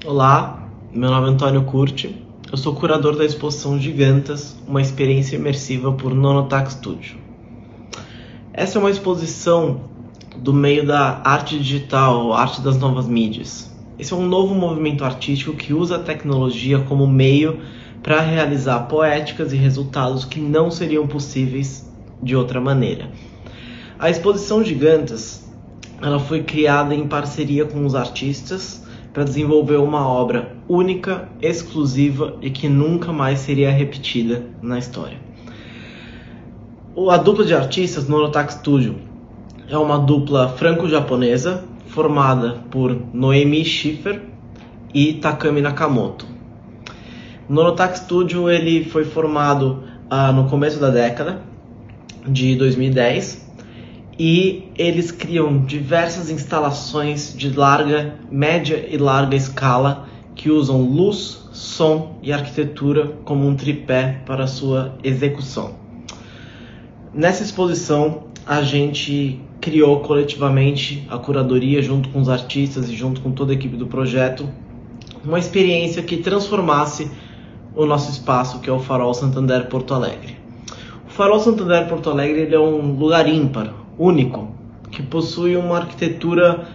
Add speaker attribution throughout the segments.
Speaker 1: Olá, meu nome é Antônio Curti, eu sou curador da exposição Gigantas, uma experiência imersiva por Nonotac Studio. Essa é uma exposição do meio da arte digital, arte das novas mídias. Esse é um novo movimento artístico que usa a tecnologia como meio para realizar poéticas e resultados que não seriam possíveis de outra maneira. A exposição Gigantas, ela foi criada em parceria com os artistas para desenvolver uma obra única, exclusiva e que nunca mais seria repetida na história. A dupla de artistas Nonotac Studio é uma dupla franco-japonesa formada por Noemi Schiffer e Takami Nakamoto. Nonotac Studio ele foi formado no começo da década de 2010 e eles criam diversas instalações de larga, média e larga escala que usam luz, som e arquitetura como um tripé para sua execução. Nessa exposição, a gente criou coletivamente, a curadoria junto com os artistas e junto com toda a equipe do projeto, uma experiência que transformasse o nosso espaço, que é o Farol Santander Porto Alegre. O Farol Santander Porto Alegre ele é um lugar ímpar, único, que possui uma arquitetura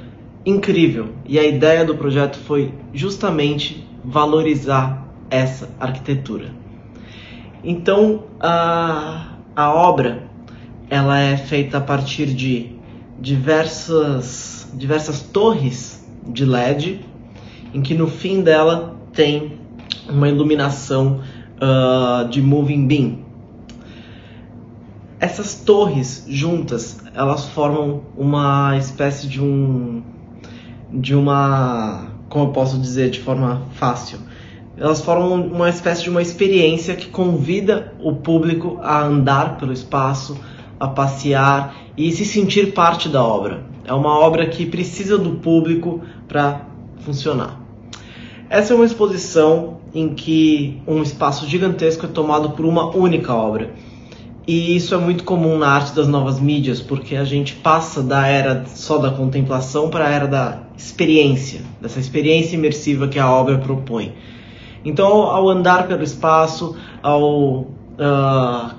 Speaker 1: incrível, e a ideia do projeto foi justamente valorizar essa arquitetura. Então a obra ela é feita a partir de diversas torres de LED, em que no fim dela tem uma iluminação de moving beam. Essas torres juntas, elas formam uma espécie de uma, como eu posso dizer de forma fácil, elas formam uma espécie de uma experiência que convida o público a andar pelo espaço, a passear e se sentir parte da obra. É uma obra que precisa do público para funcionar. Essa é uma exposição em que um espaço gigantesco é tomado por uma única obra. E isso é muito comum na arte das novas mídias, porque a gente passa da era só da contemplação para a era da experiência, dessa experiência imersiva que a obra propõe. Então, ao andar pelo espaço, ao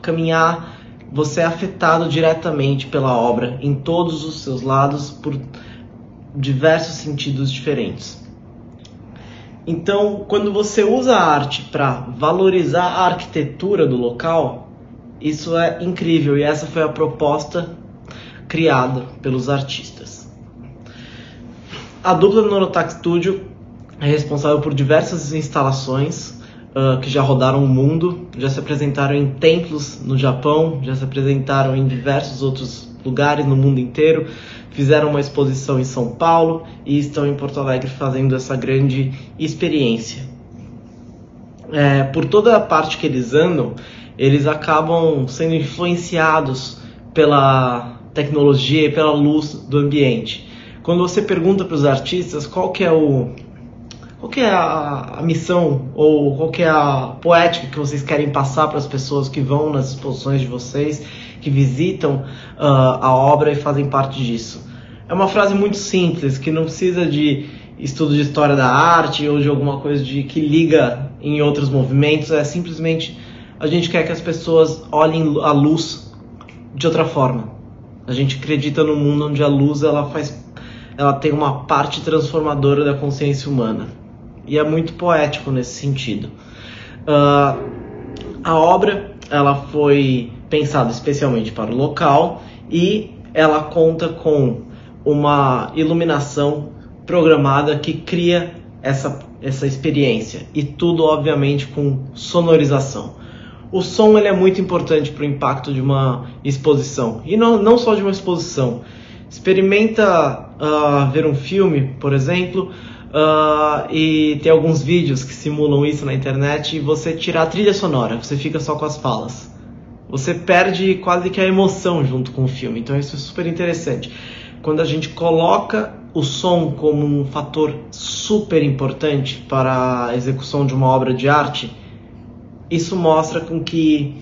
Speaker 1: caminhar, você é afetado diretamente pela obra, em todos os seus lados, por diversos sentidos diferentes. Então, quando você usa a arte para valorizar a arquitetura do local, isso é incrível, e essa foi a proposta criada pelos artistas. A dupla do Nonotac Studio é responsável por diversas instalações que já rodaram o mundo, já se apresentaram em templos no Japão, já se apresentaram em diversos outros lugares no mundo inteiro, fizeram uma exposição em São Paulo e estão em Porto Alegre fazendo essa grande experiência. Por toda a parte que eles andam, eles acabam sendo influenciados pela tecnologia e pela luz do ambiente. Quando você pergunta para os artistas qual que é a missão ou qual que é a poética que vocês querem passar para as pessoas que vão nas exposições de vocês, que visitam a obra e fazem parte disso. É uma frase muito simples, que não precisa de estudo de história da arte ou de alguma coisa que liga em outros movimentos, é simplesmente a gente quer que as pessoas olhem a luz de outra forma. A gente acredita num mundo onde a luz ela tem uma parte transformadora da consciência humana. E é muito poético nesse sentido. A obra ela foi pensada especialmente para o local e ela conta com uma iluminação programada que cria essa experiência. E tudo, obviamente, com sonorização. O som ele é muito importante para o impacto de uma exposição. E não só de uma exposição. Experimenta ver um filme, por exemplo, e tem alguns vídeos que simulam isso na internet, e você tirar a trilha sonora, você fica só com as falas. Você perde quase que a emoção junto com o filme. Então isso é super interessante. Quando a gente coloca o som como um fator super importante para a execução de uma obra de arte, isso mostra com que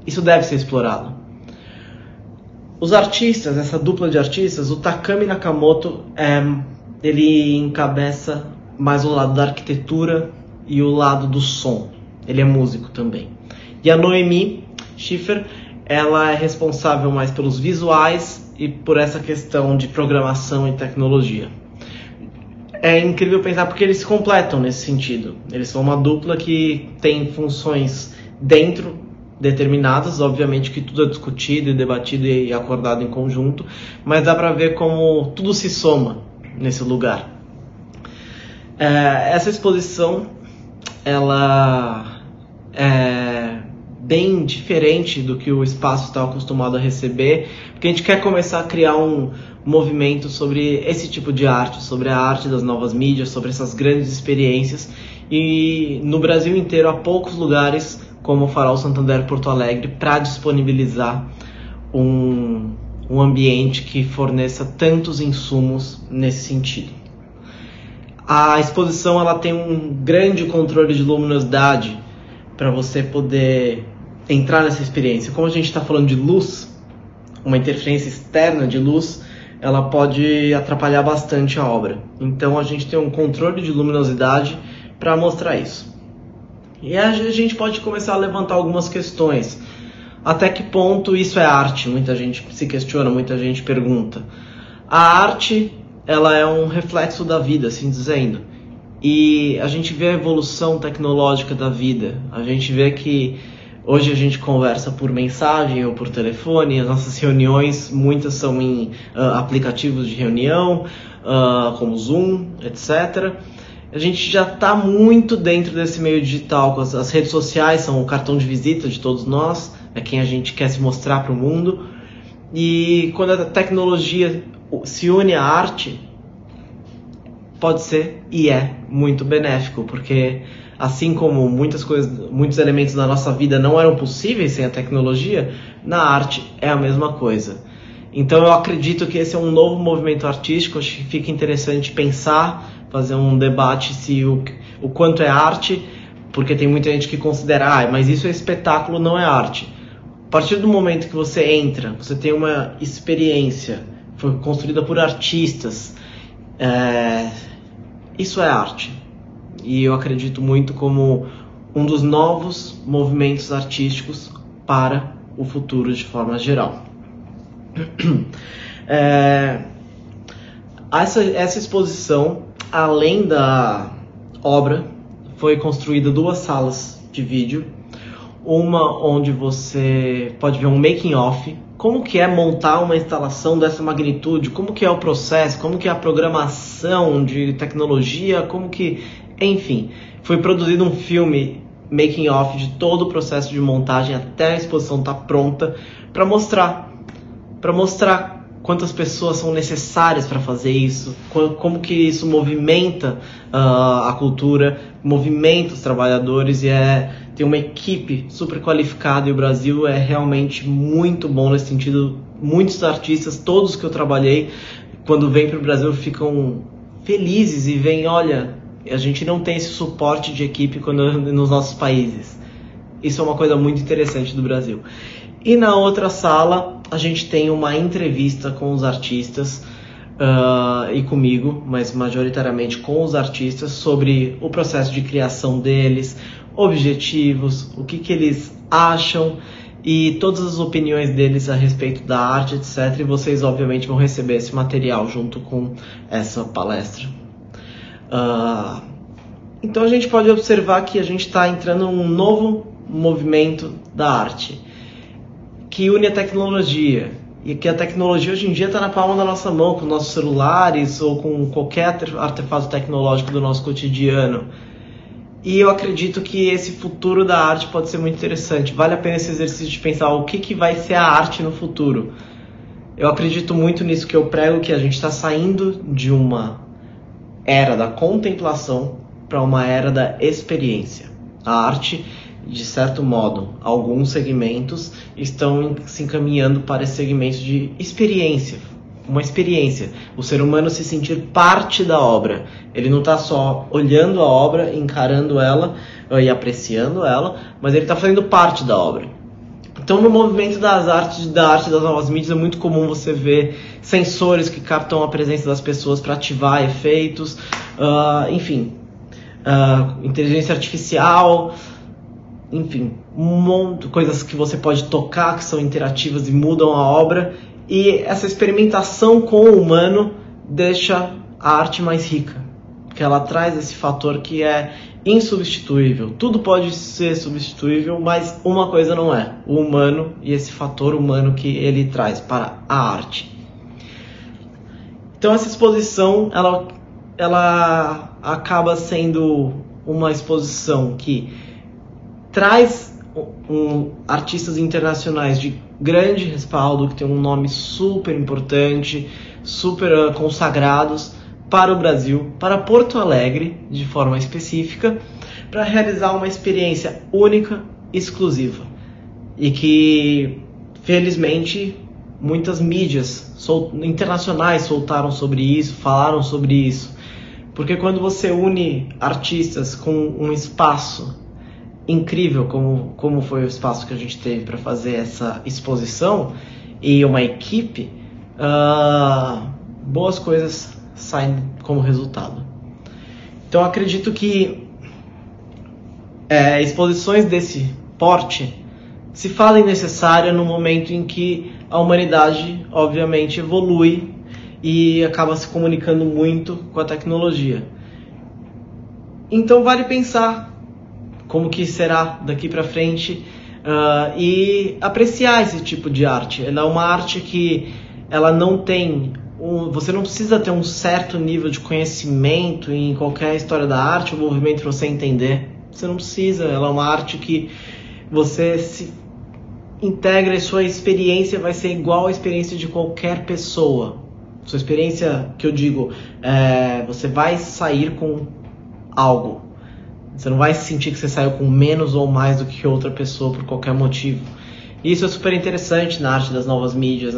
Speaker 1: isso deve ser explorado. Os artistas, essa dupla de artistas, o Takami Nakamoto, ele encabeça mais o lado da arquitetura e o lado do som. Ele é músico também. E a Noemi Schiffer, ela é responsável mais pelos visuais e por essa questão de programação e tecnologia. É incrível pensar porque eles se completam nesse sentido. Eles são uma dupla que tem funções dentro determinadas, obviamente que tudo é discutido e debatido e acordado em conjunto, mas dá para ver como tudo se soma nesse lugar. Essa exposição, ela é bem diferente do que o espaço está acostumado a receber, porque a gente quer começar a criar um movimento sobre esse tipo de arte, sobre a arte das novas mídias, sobre essas grandes experiências, e no Brasil inteiro há poucos lugares como o Farol Santander Porto Alegre para disponibilizar um ambiente que forneça tantos insumos nesse sentido. A exposição ela tem um grande controle de luminosidade para você poder entrar nessa experiência. Como a gente está falando de luz, uma interferência externa de luz, ela pode atrapalhar bastante a obra. Então a gente tem um controle de luminosidade para mostrar isso. E a gente pode começar a levantar algumas questões. Até que ponto isso é arte? Muita gente se questiona, muita gente pergunta. A arte, ela é um reflexo da vida, assim dizendo. E a gente vê a evolução tecnológica da vida. A gente vê que hoje a gente conversa por mensagem ou por telefone. As nossas reuniões, muitas são em aplicativos de reunião, como Zoom, etc. A gente já está muito dentro desse meio digital. As redes sociais são o cartão de visita de todos nós. É quem a gente quer se mostrar para o mundo. E quando a tecnologia se une à arte, pode ser e é muito benéfico, porque assim como muitos elementos da nossa vida não eram possíveis sem a tecnologia, na arte é a mesma coisa. Então eu acredito que esse é um novo movimento artístico. Acho que fica interessante pensar, fazer um debate se o quanto é arte, porque tem muita gente que considera, mas isso é espetáculo, não é arte. A partir do momento que você entra, você tem uma experiência, foi construída por artistas, isso é arte. E eu acredito muito como um dos novos movimentos artísticos para o futuro de forma geral. Essa exposição, além da obra, foi construída 2 salas de vídeo. Uma onde você pode ver um making of, como que é montar uma instalação dessa magnitude, como que é o processo, como que é a programação de tecnologia, enfim, foi produzido um filme making of de todo o processo de montagem até a exposição estar pronta, para mostrar quantas pessoas são necessárias para fazer isso, como que isso movimenta a cultura, movimenta os trabalhadores, e tem uma equipe super qualificada, e o Brasil é realmente muito bom nesse sentido. Muitos artistas, todos que eu trabalhei, quando vêm para o Brasil ficam felizes e veem, olha, a gente não tem esse suporte de equipe nos nossos países. Isso é uma coisa muito interessante do Brasil. E na outra sala a gente tem uma entrevista com os artistas e comigo, mas majoritariamente com os artistas, sobre o processo de criação deles, objetivos, o que eles acham e todas as opiniões deles a respeito da arte, etc. E vocês obviamente vão receber esse material junto com essa palestra. Então a gente pode observar que a gente está entrando num novo movimento da arte, que une a tecnologia, e que a tecnologia hoje em dia está na palma da nossa mão, com nossos celulares ou com qualquer artefato tecnológico do nosso cotidiano. E eu acredito que esse futuro da arte pode ser muito interessante. Vale a pena esse exercício de pensar o que vai ser a arte no futuro. Eu acredito muito nisso que eu prego, que a gente está saindo de uma era da contemplação para uma era da experiência. A arte, de certo modo, alguns segmentos estão se encaminhando para esse segmento de experiência. Uma experiência, o ser humano se sentir parte da obra. Ele não está só olhando a obra, encarando ela e apreciando ela, mas ele está fazendo parte da obra. Então, no movimento da arte das novas mídias, é muito comum você ver sensores que captam a presença das pessoas para ativar efeitos, enfim, inteligência artificial, enfim, um monte de coisas que você pode tocar, que são interativas e mudam a obra. E essa experimentação com o humano deixa a arte mais rica, porque ela traz esse fator que é insubstituível. Tudo pode ser substituível, mas uma coisa não é: o humano e esse fator humano que ele traz para a arte. Então essa exposição, ela acaba sendo uma exposição que traz artistas internacionais de grande respaldo, que tem um nome super importante, super consagrados, para o Brasil, para Porto Alegre, de forma específica, para realizar uma experiência única, exclusiva. E que, felizmente, muitas mídias internacionais soltaram sobre isso, falaram sobre isso. Porque quando você une artistas com um espaço incrível, como foi o espaço que a gente teve para fazer essa exposição, e uma equipe, boas coisas saem como resultado. Então acredito que exposições desse porte se fazem necessárias no momento em que a humanidade obviamente evolui e acaba se comunicando muito com a tecnologia. Então vale pensar como que será daqui para frente e apreciar esse tipo de arte. Ela é uma arte que ela não tem você não precisa ter um certo nível de conhecimento em qualquer história da arte ou movimento para você entender. Você não precisa. Ela é uma arte que você se integra e sua experiência vai ser igual à experiência de qualquer pessoa. Sua experiência, que eu digo, você vai sair com algo. Você não vai sentir que você saiu com menos ou mais do que outra pessoa por qualquer motivo. E isso é super interessante na arte das novas mídias,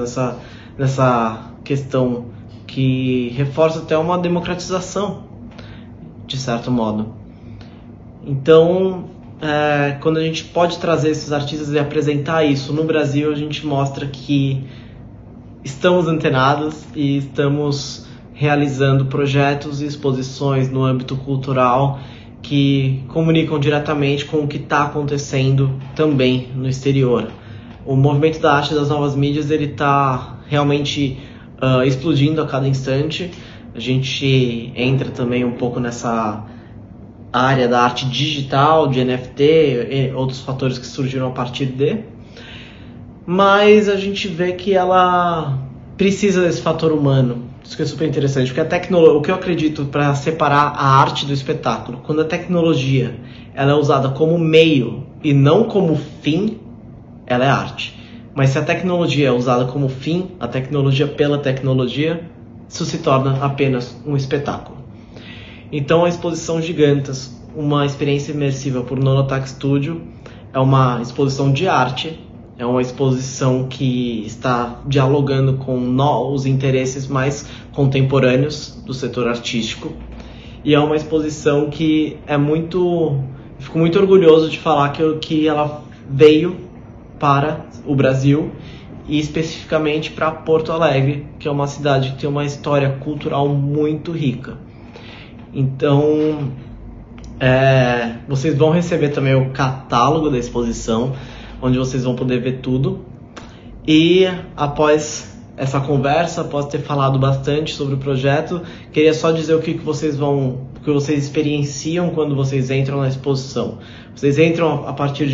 Speaker 1: nessa questão que reforça até uma democratização, de certo modo. Então, quando a gente pode trazer esses artistas e apresentar isso no Brasil, a gente mostra que estamos antenados e estamos realizando projetos e exposições no âmbito cultural que comunicam diretamente com o que está acontecendo também no exterior. O movimento da arte das novas mídias ele está realmente explodindo a cada instante. A gente entra também um pouco nessa área da arte digital, de NFT e outros fatores que surgiram a partir mas a gente vê que ela precisa desse fator humano. Isso que é super interessante, porque o que eu acredito para separar a arte do espetáculo, quando a tecnologia ela é usada como meio e não como fim, ela é arte. Mas se a tecnologia é usada como fim, a tecnologia pela tecnologia, isso se torna apenas um espetáculo. Então a exposição Gigantas, uma experiência imersiva por Nonotax Studio, é uma exposição de arte, é uma exposição que está dialogando com os interesses mais contemporâneos do setor artístico, e é uma exposição que fico muito orgulhoso de falar que ela veio para o Brasil e especificamente para Porto Alegre, que é uma cidade que tem uma história cultural muito rica. Então, vocês vão receber também o catálogo da exposição, onde vocês vão poder ver tudo. E após essa conversa, após ter falado bastante sobre o projeto, queria só dizer o que vocês experienciam quando vocês entram na exposição. Vocês entram a partir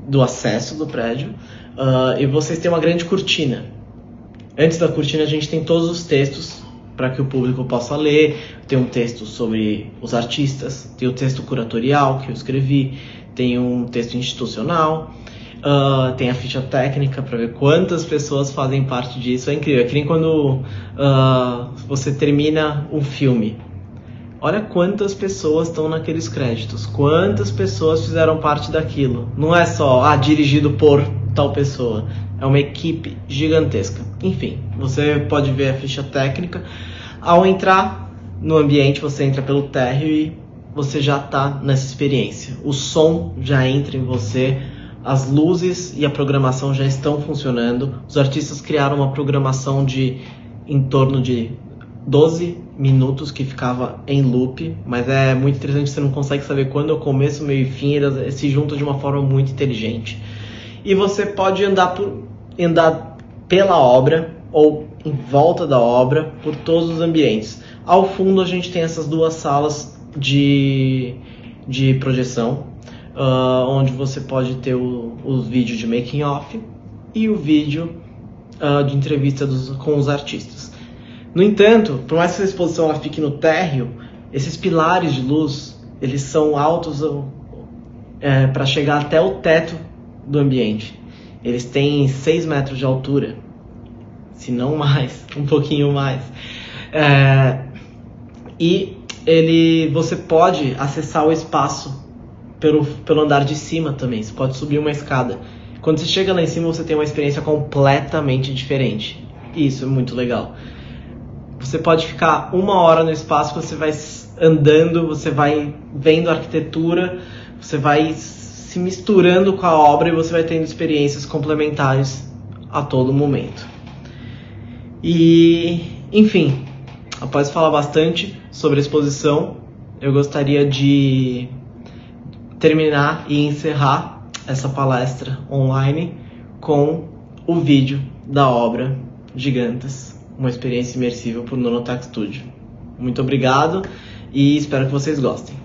Speaker 1: do acesso do prédio e vocês têm uma grande cortina. Antes da cortina a gente tem todos os textos para que o público possa ler. Tem um texto sobre os artistas, tem o texto curatorial que eu escrevi, tem um texto institucional, tem a ficha técnica para ver quantas pessoas fazem parte disso. É incrível, é que nem quando você termina um filme. Olha quantas pessoas estão naqueles créditos, quantas pessoas fizeram parte daquilo. Não é só dirigido por tal pessoa, é uma equipe gigantesca. Enfim, você pode ver a ficha técnica. Ao entrar no ambiente, você entra pelo térreo e você já está nessa experiência. O som já entra em você, as luzes e a programação já estão funcionando. Os artistas criaram uma programação em torno de 12 minutos que ficava em loop, mas é muito interessante, você não consegue saber quando é o começo, meio e fim, eles se juntam de uma forma muito inteligente. E você pode andar pela obra ou em volta da obra, por todos os ambientes. Ao fundo a gente tem essas duas salas de projeção, onde você pode ter os vídeos de making off e o vídeo de entrevista com os artistas. No entanto, por mais que essa exposição ela fique no térreo, esses pilares de luz, eles são altos para chegar até o teto do ambiente. Eles têm 6 metros de altura, se não mais, um pouquinho mais. Você pode acessar o espaço pelo andar de cima também, você pode subir uma escada. Quando você chega lá em cima, você tem uma experiência completamente diferente. E isso é muito legal. Você pode ficar 1 hora no espaço, você vai andando, você vai vendo a arquitetura, você vai se misturando com a obra e você vai tendo experiências complementares a todo momento. E, enfim, após falar bastante sobre a exposição, eu gostaria de terminar e encerrar essa palestra online com o vídeo da obra Gigantas, uma experiência imersiva por Nonotax Studio. Muito obrigado e espero que vocês gostem.